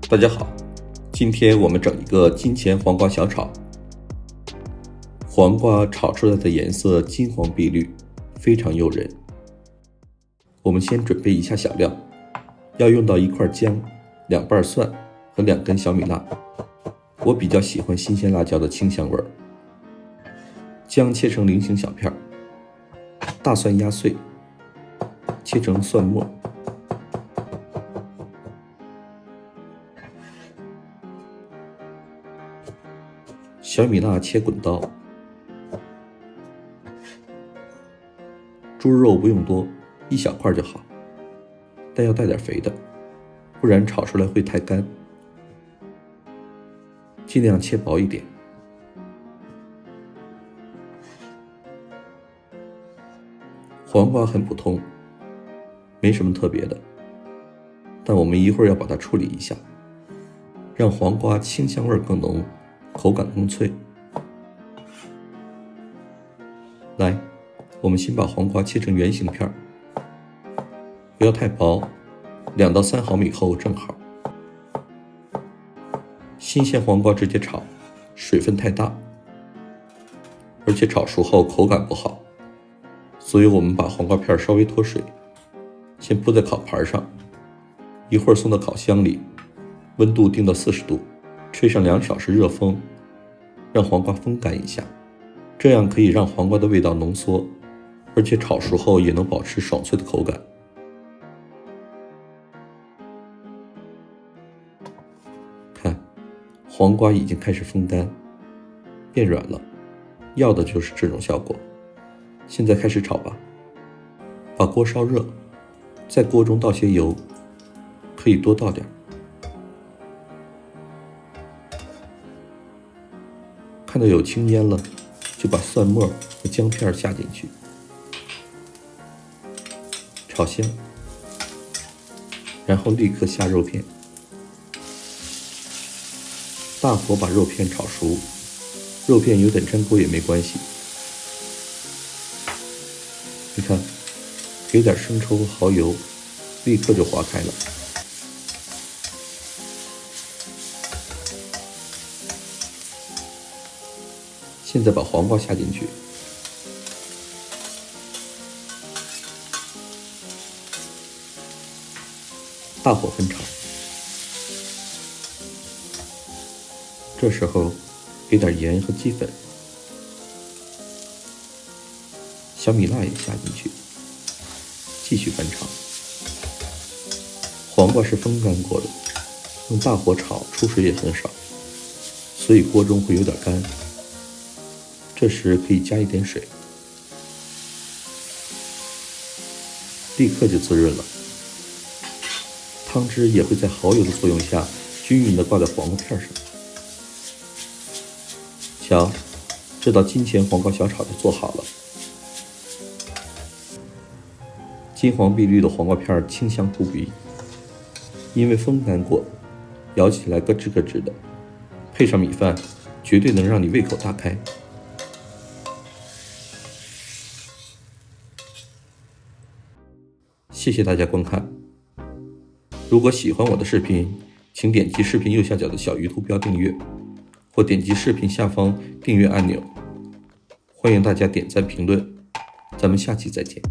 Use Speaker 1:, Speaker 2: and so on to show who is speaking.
Speaker 1: 大家好，今天我们整一个金钱黄瓜小炒。黄瓜炒出来的颜色金黄碧绿，非常诱人。我们先准备一下小料，要用到1块姜、2瓣蒜和2根小米辣。我比较喜欢新鲜辣椒的清香味儿。姜切成菱形小片，大蒜压碎，切成蒜末。小米辣切滚刀，猪肉不用多，1小块就好，但要带点肥的，不然炒出来会太干。尽量切薄一点。黄瓜很普通，没什么特别的，但我们一会儿要把它处理一下，让黄瓜清香味更浓，口感更脆。来，我们先把黄瓜切成圆形片，不要太薄，2到3毫米厚正好。新鲜黄瓜直接炒，水分太大，而且炒熟后口感不好，所以我们把黄瓜片稍微脱水，先铺在烤盘上，一会儿送到烤箱里，温度定到40度，吹上2小时热风，让黄瓜风干一下，这样可以让黄瓜的味道浓缩，而且炒熟后也能保持爽脆的口感。看，黄瓜已经开始风干，变软了，要的就是这种效果。现在开始炒吧，把锅烧热，在锅中倒些油，可以多倒点。看到有青烟了，就把蒜末和姜片下进去，炒香，然后立刻下肉片，大火把肉片炒熟，肉片有点粘锅也没关系。你看，给点生抽和蚝油，立刻就化开了。现在把黄瓜下进去，大火焖炒。这时候给点盐和鸡粉，小米辣也下进去，继续翻炒。黄瓜是风干过的，用大火炒出水也很少，所以锅中会有点干。这时可以加一点水，立刻就滋润了。汤汁也会在蚝油的作用下均匀地挂在黄瓜片上。瞧，这道金钱黄瓜小炒就做好了。金黄碧绿的黄瓜片清香扑鼻，因为风干过，咬起来咯吱咯吱的，配上米饭，绝对能让你胃口大开。谢谢大家观看。如果喜欢我的视频，请点击视频右下角的小鱼图标订阅，或点击视频下方订阅按钮。欢迎大家点赞评论，咱们下期再见。